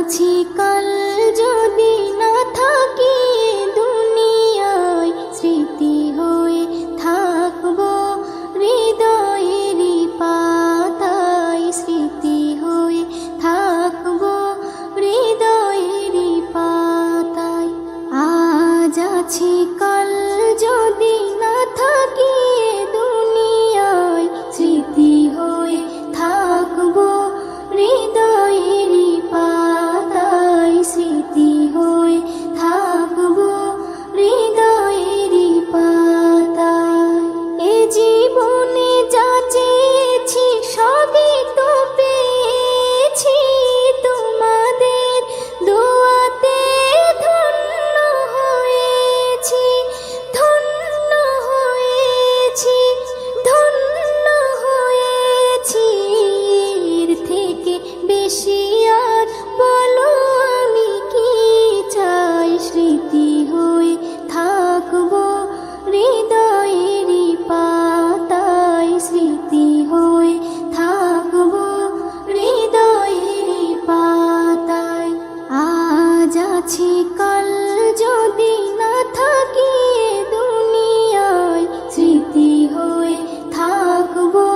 আছি কাল যদি না থাকি দুনিয়ায়, স্মৃতি হয়ে থাকবো হৃদয়েরই পাতায়, স্মৃতি হয়ে থাকবো হৃদয়েরই পাতায়। আজ আছি কাল যদি না থাকি দুনিয়ায়, স্মৃতি হয়ে থাকবো হৃদয়েরই পাতায়, স্মৃতি হয়ে থাকবো হৃদয়েরই পাতায়। এ জীবনে যা চেয়েছি সবই তো পেয়েছি, তোমাদের দোয়াতে ধন্য হয়েছি, ধন্য হয়েছি, ধন্য হয়েছি। এর থেকে বেশি আর বলো আমি কি চাই, স্মৃতি হয়ে থাকবো হৃদয়েরই পাতায়, স্মৃতি হয়ে থাকবো হৃদয়েরই পাতায়। আজ আছি কাল যদি না থাকি দুনিয়ায়, স্মৃতি হয়ে থাকবো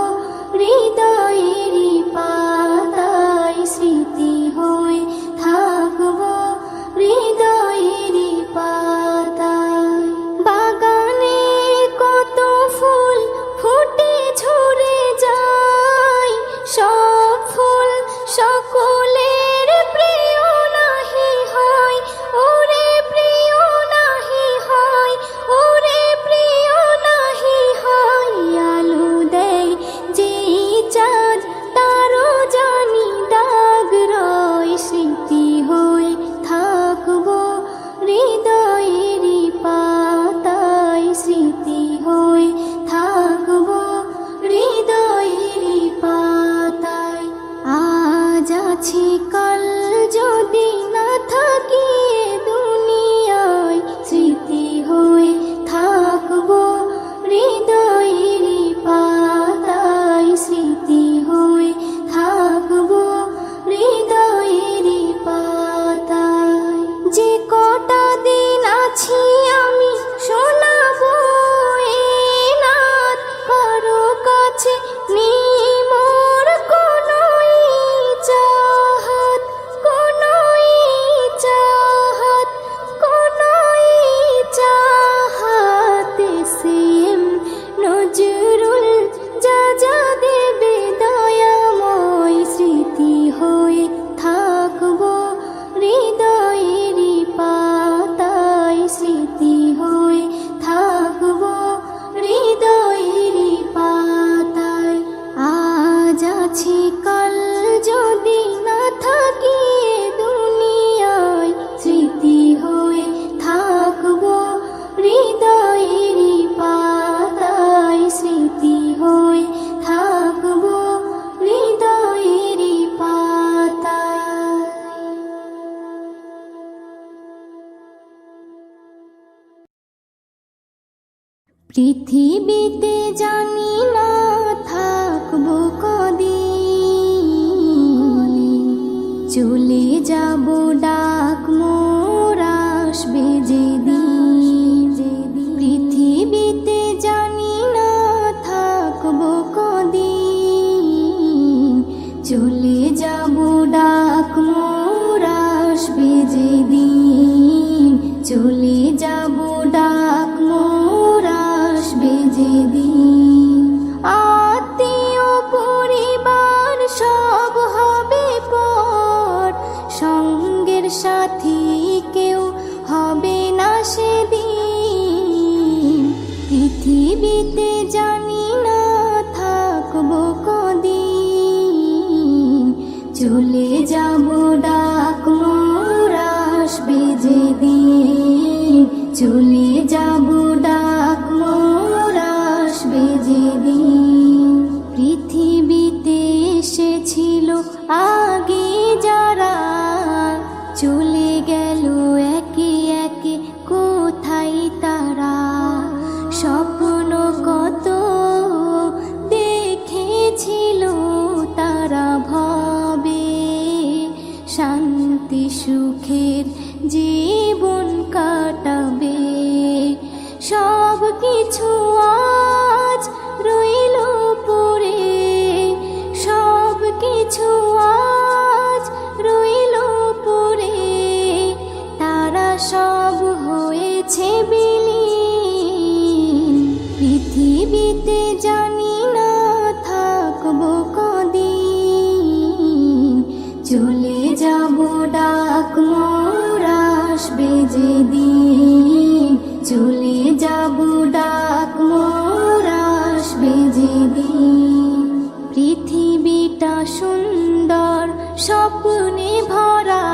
হৃদয়েরই পাতায়, স্মৃতি হয়ে থাকবো হৃদয়েরই পাতায়। বাগানে কত ফুল ফুটে ঝরে যায়, সব ফুল সকলের প্রিয় নাহি হয়, ওরে প্রিয় নাহি হয়, ওরে প্রিয় নাহি হয়। আলো দেয় যে চাঁদ তারও জানি দাগ রয়, স্মৃতি হয়ে থাকবো হৃদয়েরই পাতায়, স্মৃতি হয়ে থাকবো হৃদয়েরই পাতায়। আজ আছি কাল যদি না থাকি দুনিয়ায়, স্মৃতি হয়ে থাকবো হৃদয়েরই পাতায়, স্মৃতি হয়ে থাকবো হৃদয়েরই পাতায়। যে কটা দিন আছি আমি শোনাবো এ নাত, কারো কাছে নেই মোর কোনো চাহাত, কোনো চাহাত, কোনো চাহাত। সেম নজরুল যা যা দেবে দয়াময়, স্মৃতি হয়ে থাকবো হৃদয়েরই পাতায়, স্মৃতি হয়ে থাকবো হৃদয়েরই পাতায়। আজ আছি কাল যদি না থাকি দুনিয়ায়, স্মৃতি হয়ে থাকবো হৃদয়েরই পাতায়, স্মৃতি হয়ে থাকবো হৃদয়েরই পাতায়। পৃথিবীতে জানি না থাকবো কদিন, চলে যাব ডাক মোর আসবে যেদিন। পৃথিবীতে জানি না থাকবো কদিন, চলে যাব ডাক মোর আসবে যেদিন, চলে যাব ডাক মোর আসবে যেদিন। আত্মীয় পরিবার সব হবে পর, সঙ্গের সাথী কেউ হবে না সেদিন। পৃথিবীতে জানি না থাকবো কদিন, চলে যাব ডাক মোর আসবে যেদিন, চলে যাব ডাক মোর আসবে যেদিন। পৃথিবীতে এসেছিল আগে যারা, চলে গেল একে একে কোথায় তারা। স্বপ্ন কত দেখেছিল তারা ভবে, শান্তি শান্তি সুখের জীবন কাটাবে। সব কিছু আজ রইল পড়ে, সব কিছু আজ রইল পড়ে, তারা সব হয়েছে বিলীন। পৃথিবীতে জানি না থাকবো কদিন, চলে যাব ডাক মোর আসবে যেদিন, চলে যাব ডাক মোর আসবে যেদিন। পৃথিবীটা সুন্দর স্বপ্নে ভরা,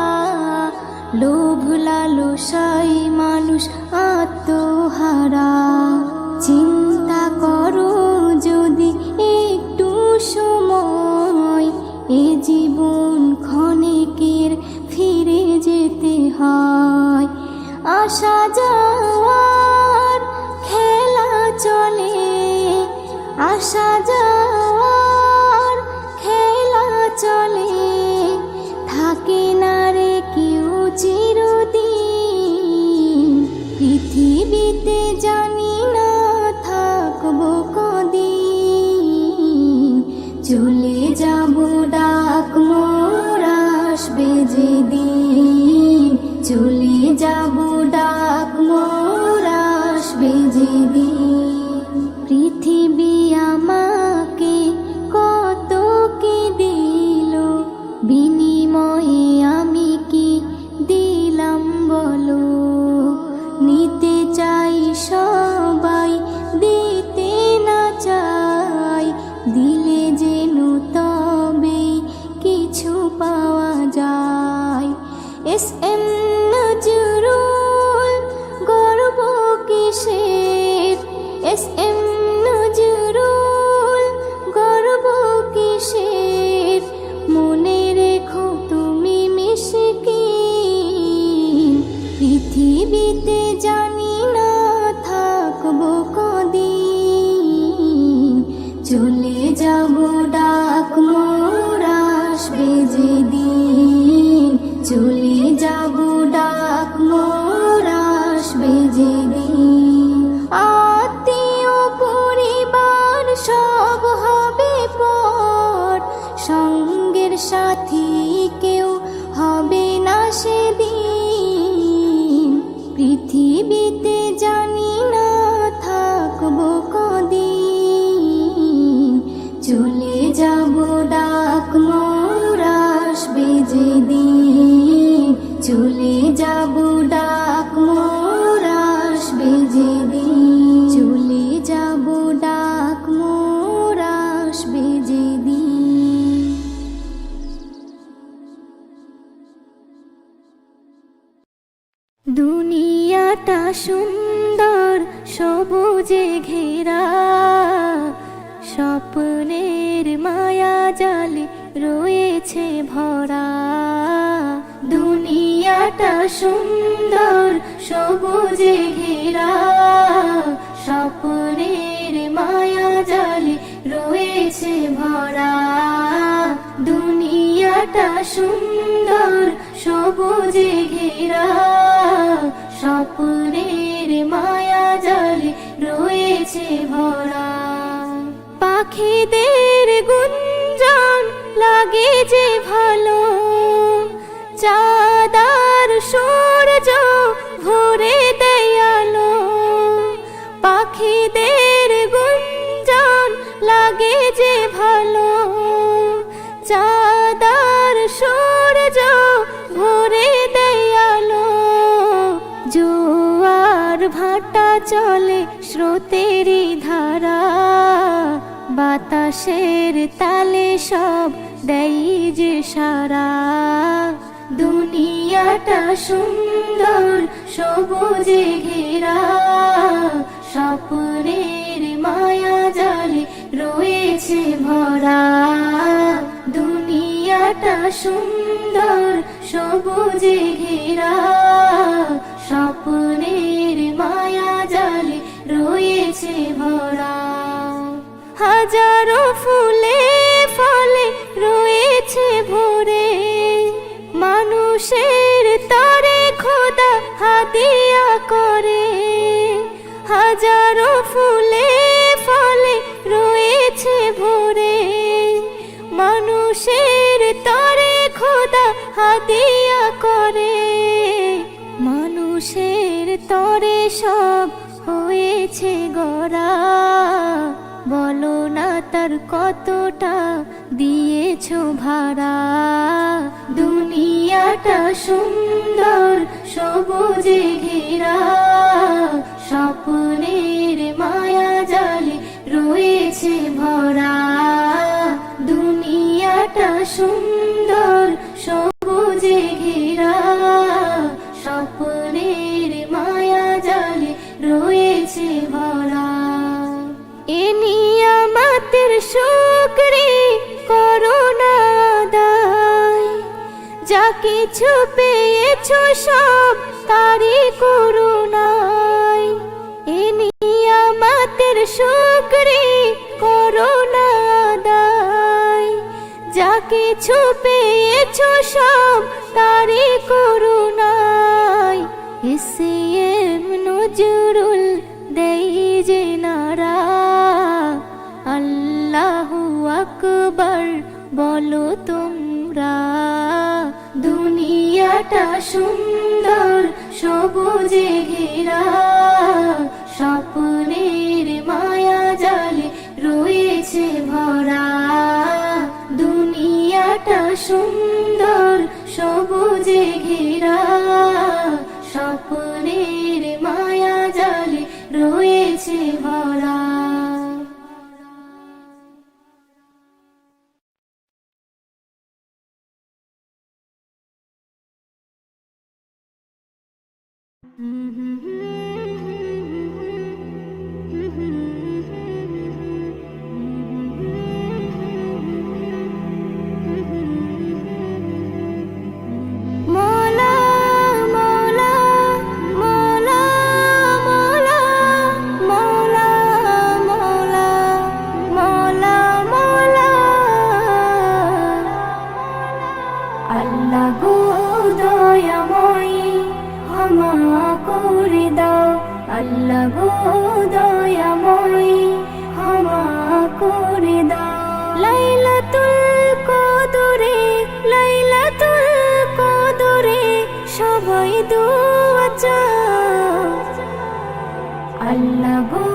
লোভ লালসায় মানুষ আত্মহারা। চিন্তা করো যদি একটু সময়, এ জীবন ক্ষণিকের ফিরে যেতে হয়। আসা যাওয়ার খেলা চলে, আসা যাওয়ার খেলা চলে, থাকে না রে কেউ চিরদিন। পৃথিবীতে জানি না থাকবো কদিন, চলে যাব ডাক মোর আসবে যেদিন, চলে যাব ডাক মোর আসবে যেদিন। পৃথিবী আমাকে কত কি দিল, বিনিময়ে আমি কি দিলাম বলো। নিতে চাই সবাই, দিতে না চাই, দিলে যেন তবে কিছু পাওয়া যায়। এস এম নজরুল গর্ব কিসের, এস এম নজরুল গর্ব কিসের, মনে রেখো তুমি মিশকিন। পৃথিবীতে জানি না থাকবো কদিন, চলে যাব ডাক মোর আসবে যেদিন, চলে যাব ডাক মোর আসবে যেদিন। আত্মীয় পরিবার সব হবে পর, সঙ্গের সাথী কেউ হবে না সেদিন। পৃথিবীতে জানি না থাকবো কদিন, চলে যাব ডাক মোর আসবে যেদিন, চলে যাব ডাক মোর আসবে যেদিন, চলে যাব ডাক মোর আসবে যেদিন। দুনিয়াটা সুন্দর সবুজে ঘেরা, স্বপ্নের মায়া জালে রয়েছে ভরা। দুনিয়াটা সুন্দর সবুজে ঘেরা, স্বপ্নের মায়া জালে রয়েছে ভরা। দুনিয়াটা সুন্দর সবুজে ঘেরা, স্বপ্নের মায়া জালে রয়েছে ভরা। পাখিদের গুঞ্জন লাগে যে ভালো, চাঁদার সূর্য ভরে দেয় আলো। পাখিদের গুঞ্জন লাগে যে ভালো, চাঁদার সূর্য ভরে দেয় আলো। জোয়ার ভাটা চলে স্রোতেরই ধারা, বাতাসের তালে সব দেয় যে সারা। দুনিয়াটা সুন্দর সবুজে ঘেরা, স্বপ্নের মায়া জালে রয়েছে ভরা। দুনিয়াটা সুন্দর সবুজে ঘেরা, স্বপ্নের মায়া জালে রয়েছে ভরা। হাজারো ফুলে ফলে রয়েছে ভরে, মানুষ মানুষের তরে খোদা হাদিয়া করে, হাজারো ফুলে ফলে রয়েছে ভরে। মানুষের তরে খোদা হাদিয়া করে, মানুষের তরে সব হয়েছে গড়া। বলো না তার কতটা দিয়েছো ভাড়া। দুনিয়াটা সুন্দর সবুজে ঘেরা, স্বপ্নের মায়া জালে রয়েছে ভরা। দুনিয়াটা সুন্দর সবুজে ঘেরা, স্বপ্নের মায়া জালে রয়েছে ভরা। এ নিয়ামতের শুকরি করো না আদায়, যা কিছু পেয়েছো সব তারই করুণায়। এ নিয়ামতের শুকরি করো না আদায়, যা কিছু পেয়েছো সব তারই করুণায়। এসএম নজরুল দেই যে নারা, আল্লাহু আকবার বলো তোমরা। দুনিয়াটা সুন্দর সবুজে ঘেরা, স্বপ্নের মায়া জালে রয়েছে ভরা। দুনিয়াটা সুন্দর সবুজে ঘেরা, স্বপ্নের মায়া জালে রয়েছে ভরা। মৌলা মৌলা মৌলা মৌলা মৌলা মৌলা মৌলা মৌলা। আল্লাহ গো দয়াময় ক্ষমা করে দাও, আল্লাহ গো দয়াময় ক্ষমা করে দাও। লাইলাতুল কদরে, লাইলাতুল কদরে সবাই দোয়া চাও। আল্লাহ গো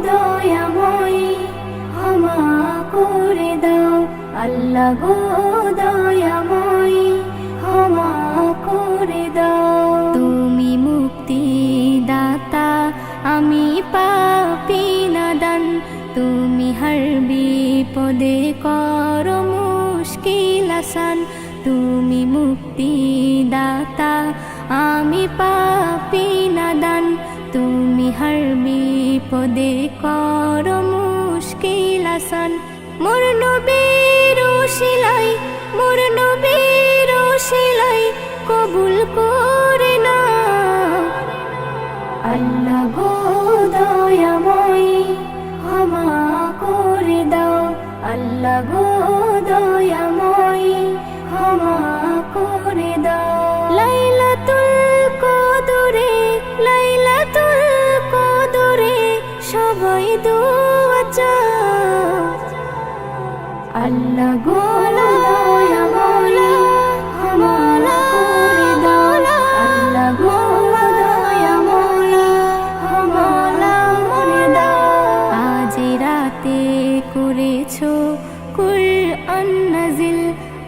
দয়াময় ক্ষমা করে দাও, আল্লাহ গো দয়াময় ক্ষমা করে দাও। তুমি মুক্তি দাতা, আমি পাপী নাদান। তুমি হর বিপদে করো মুশকিল আসান। তুমি মুক্তি দাতা, আমি পাপী নাদান। তুমি হর বিপদে করো মুশকিল আসান। মোর নবীর ওসিলাই, মোর নবীর ওসিলাই কবুল করে নাও। আল্লাহ গো দয়াময় ক্ষমা করে দাও, আল্লাহ গো দয়াময় ক্ষমা করে দাও। লাইলাতুল কদরে, লাইলাতুল কদরে সবাই দোয়া চাও। আল্লাহ গো দয়াময় ক্ষমা করে দাও, আল্লাহ গো দয়াময় ক্ষমা করে দাও। আজ রাতে করেছো কুরআন নাজিল,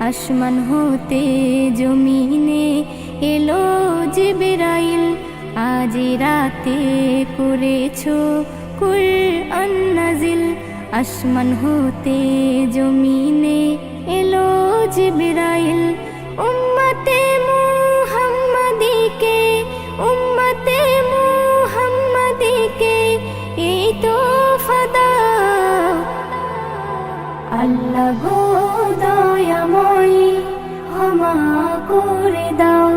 আসমান হতে জমিনে এলো জিবরাইল। আজ রাতে করেছো কুরআন নাজিল, আসমান হতে জমিনে এলো জিবরাইল। উম্মতে মুহাম্মাদিকে, উম্মতে মুহাম্মাদিকে এই তো ফাদা। আল্লাহ গো দয়াময় ক্ষমা করে দাও,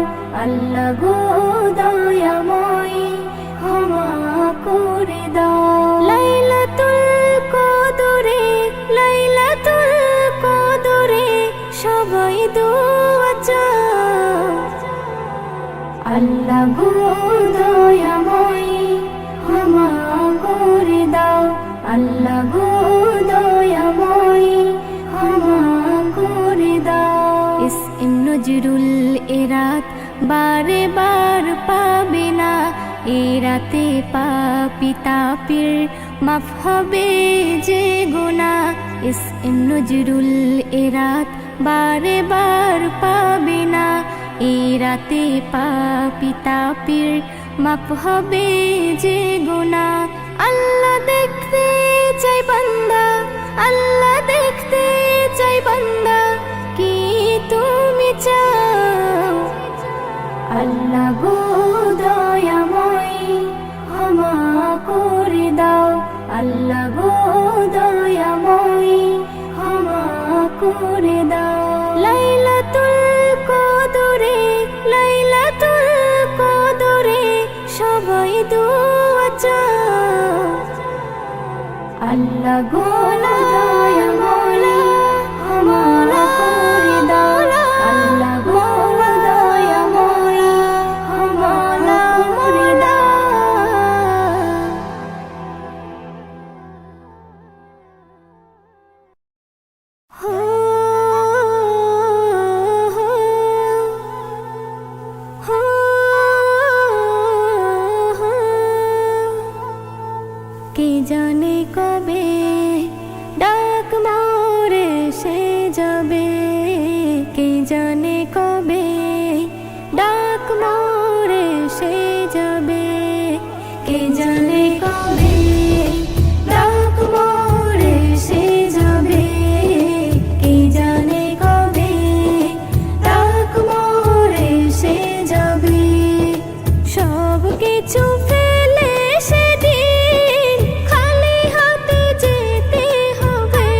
আল্লাহ গো দয়াময় ক্ষমা করে দাও। লাইলাতুল কদরে, লাইলাতুল কদরে সবাই দোয়া চাও। আল্লাহ গো দয়াময় ক্ষমা করে দাও, আল্লাহ গো দয়াময় ক্ষমা করে দাও। ইসম নজরুল এরাত বারে বার পাবে না, এরাতে পাপী তাপির মাফ হবে যে গুনাহ। ইসম নজরুল এরাত বারে বার পাবে না, এরাতে পাপী তাপির মাফ হবে যে গুনাহ। আল্লাহ দেখতে চাই বান্দা, আল্লাহ দেখতে চাই বান্দা, কি তুমি চাও? আল্লাহ গো দয়াময় ক্ষমা করে দাও, আল্লাহ গো দয়াময় ক্ষমা করে দাও। লাইলাতুল কদরে, লাইলাতুল কদরে সবাই দোয়া চাও। আল্লাহ গো দয়াময় ক্ষমা করে দাও, আল্লাহ গো দয়াময় ক্ষমা করে দাও। কে জানে কবে ডাক মোরে সে যাবে, কে জানে কবে ডাক মোরে সে যাবে, কে জানে কবে ডাক মোরে সে যাবে, কে জানে কবে ডাক মোরে সে যাবে। সব কিছু ফেলে সেদিন খালি হাতে যেতে হবে,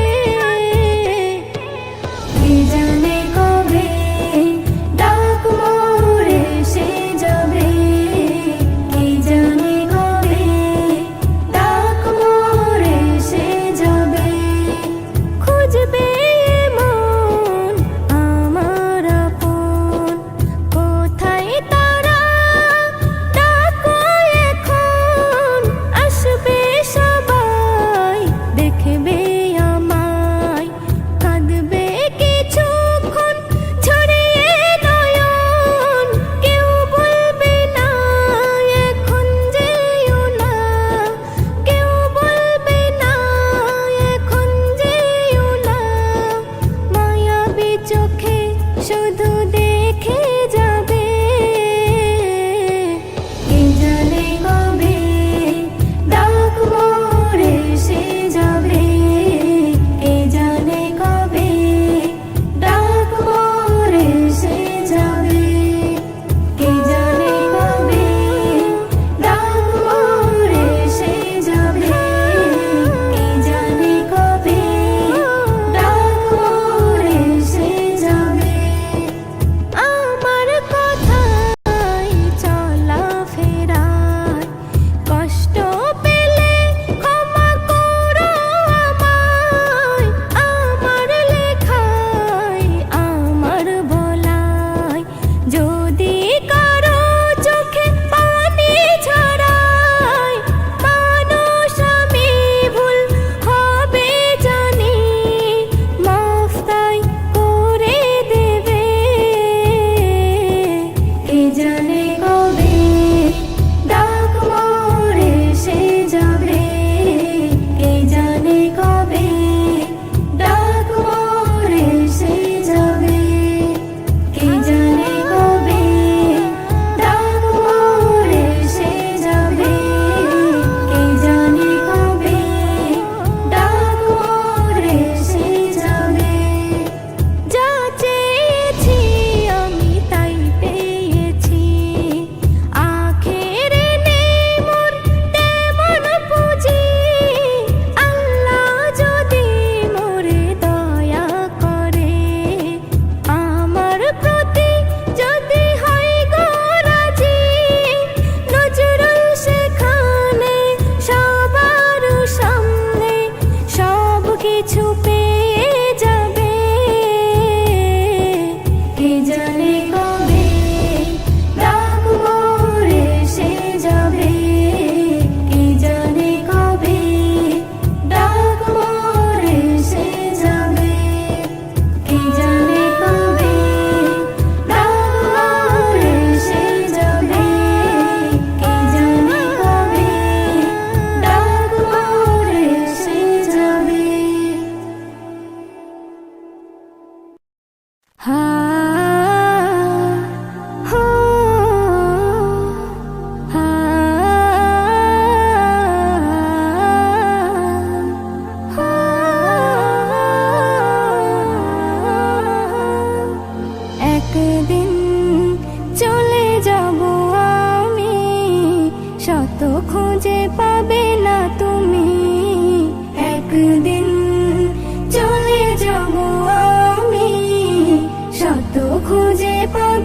কে জানে কবে ডাক মোরে সে যাবে, কে জানে কবে ডাক মোরে সে যাবে। খুঁজবে মন আমার আপন, কোথায় তারা ডাকো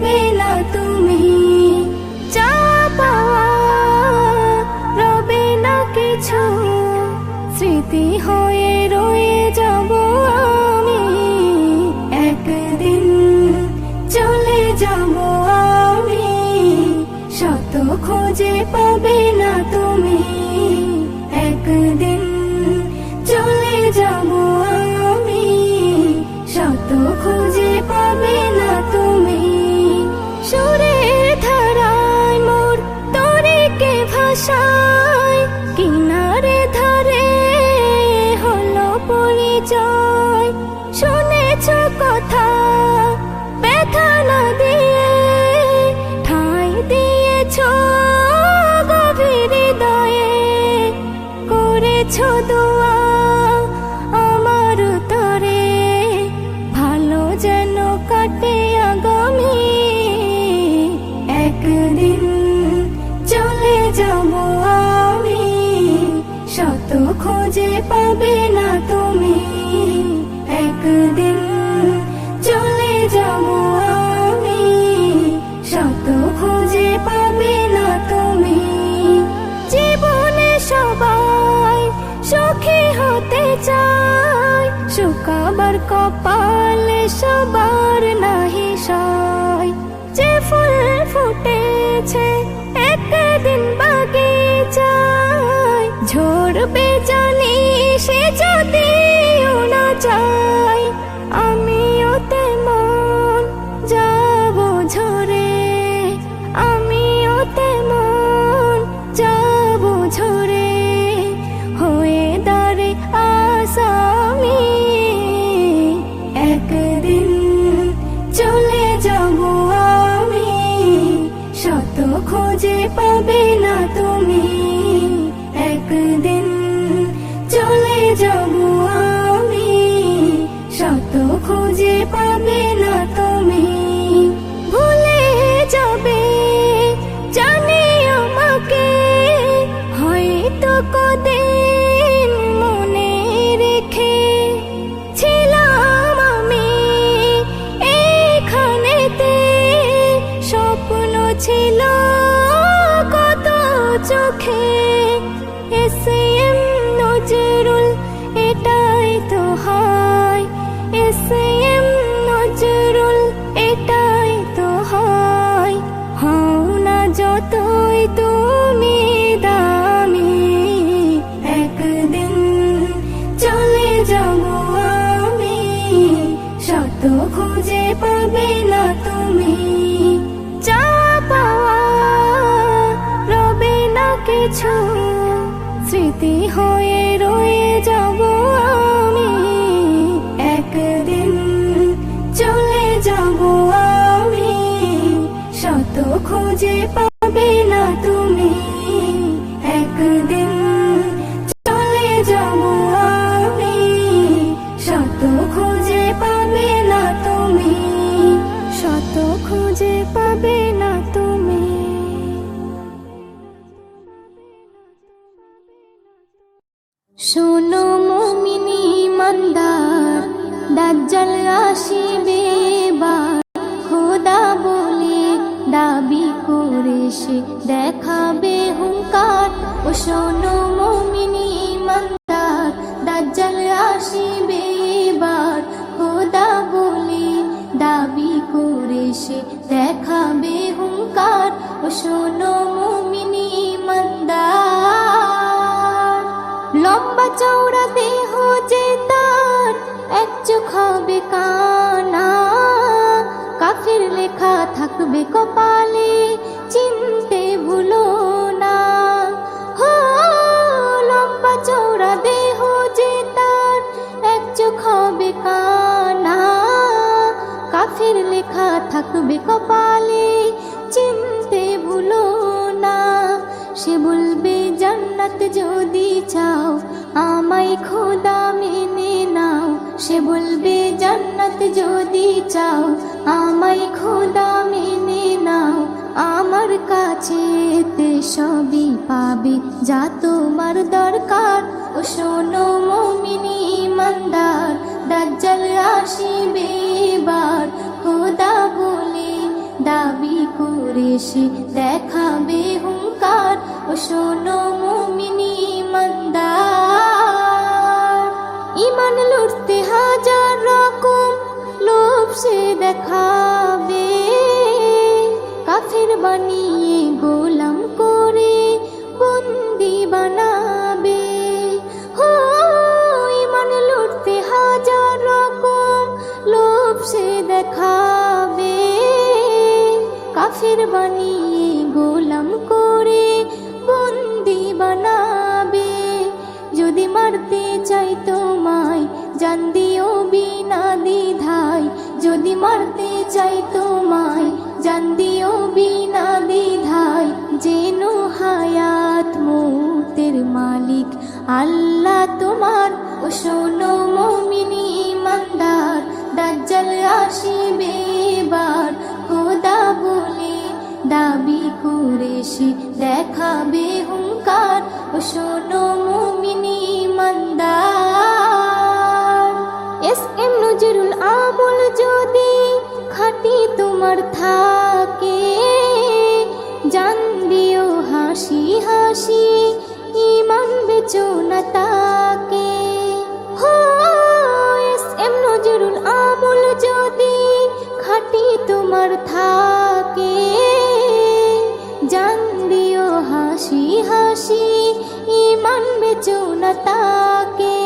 পাবে না তুমি। যা পাওয়া রবে না কিছু, স্মৃতি হয়ে রয়ে যাব আমি। একদিন চলে যাব আমি, শত খুঁজে পাবে না তুমি। একদিন চলে যাব আমি, শত খুঁজে পাবে না তুমি। সুরের ধারায় মোর তরিকে ভাষায়, কিনারে ধারে হলো পরিচয়। শুনেছ কথা ব্যথা না দিয়ে, ঠাঁই দিয়েছ গভীর হৃদয়ে। করেছ দোয়া আমার তরে, ভালো যেন কাটে আগামী। একদিন চলে যাব আমি, শত খুঁজে পাবে না তুমি। একদিন চলে যাব আমি, শত খুঁজে পাবে না তুমি। জীবনে সবাই সুখী হতে চায়, শুকাবার কপালে সবার নাহি সয়। যে ফুল ফুটেছে একদিন বাগিচায়, ঝরবে জানি সে যদিও না চায়। আমিও তেমন যাব ঝরে, আমিও তেমন যাব ঝরে, হয়ে দাঁড়ে আসামি। একদিন চলে যাব আমি, শত খুঁজে পাবে না তুমি। একদিন চলে যাব আমি, শত খুঁজে পাবে না তুমি। ভুলে যাবে জানি আমাকে, হয়তো কদিন মনে রেখে। ছিলাম আমি এইখানেতে, স্বপ্ন ছিল কত চোখে। এসএম নজরুল এটাই তো হয়, এসএম নজরুল এটাই তো হয়। হও না যতই তুমি দামি, একদিন চলে যাব আমি, শত খুঁজে পাবে না তুমি। যা পাওয়া রবে না কিছু, স্মৃতি হয়ে রয়ে যাব আমি। একদিন চলে যাব আমি, শত খুঁজে পাবে না তুমি। একদিন চলে যাব আমি, শত খুঁজে পাবে না তুমি। শত খুঁজে পাবে না তুমি। শোনো মুমিনি ইমানদার, দাজ্জাল আসিবে এবার। খোদা বলে দাবি করে সে দেখাবে হুঙ্কার। ও শোনো মুমিনি ইমানদার, দাজ্জাল আসিবে এবার। খোদা বলে দাবি করে সে দেখাবে হুঙ্কার। ও শোনো মুমিনি ইমানদার, লম্বা চওড়া দেহ যে তার, এক চোখ হবে কানা। কাফির লেখা থাকবে কপালে, চিনতে ভুলো না। হো লম্বা চওড়া দেহ যে তার, এক চোখ হবে কানা। কাফির লেখা থাকবে কপালে, চিনতে ভুলো না। সে বলবে জান্নাত যদি চাও, আমায় খোদা মেনে নাও। সে বলবে জান্নাত যদি চাও, আমায় খোদা মেনে নাও। আমার কাছে তে সবই পাবে যা তোমার দরকার। ও শোনো মুমিনি ইমানদার, দাজ্জাল আসিবে এবার। খোদা বলে দাবি করে সে দেখাবে হুঙ্কার। ও শোনো মুমিনি ইমানদার, ইমান লুটতে হাজার রকম লোভ সে দেখাবে, কাফের বানিয়ে গোলাম করে বন্দি বানাবে। হো ইমান লুটতে হাজার রকম লোভ সে দেখাবে, কাফের বানিয়ে গোলাম করে বন্দি বানাবে। যদি মারতে চাই তোমায় জান দিও বিনা দ্বিধায়, যদি মারতে চাই তোমায় জান দিও বিনা দ্বিধায়। যেন হায়াত মৌতের মালিক আল্লাহ তোমার। ও শোনো মুমিনি ইমানদার, দাজ্জাল আসিবে এবার, খোদা বলে দাবি করে সে দেখাবে হুঙ্কার। ও শোনো মুমিনি ইমানদার, এস.এম. নজরুল আমল যদি খাঁটি তোমার থাকে, জান দিও হাসি হাসি ইমান বেচো না তাকে। হো এস.এম. নজরুল আমল যদি খাঁটি তোমার থাকে, জান দিও হাসি হাসি ইমান বেচো না তাকে।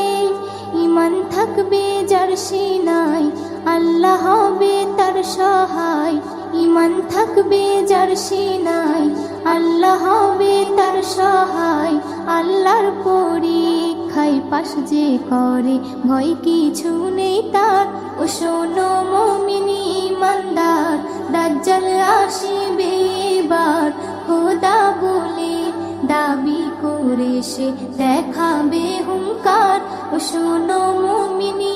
ইমান থাকবে যার সিনায় আল্লাহ হবে তার সহায়, ইমান থাকবে যার সিনায় আল্লাহ হবে তার সহায়। আল্লাহর পরীক্ষায় পাশ যে করে ভয় কিছু নেই তার। ও শোনো মুমিনি ইমানদার, দাজ্জাল আসিবে এবার, খোদা বলে দাবি করে সে দেখাবে হুঙ্কার। ও শোনো মুমিনি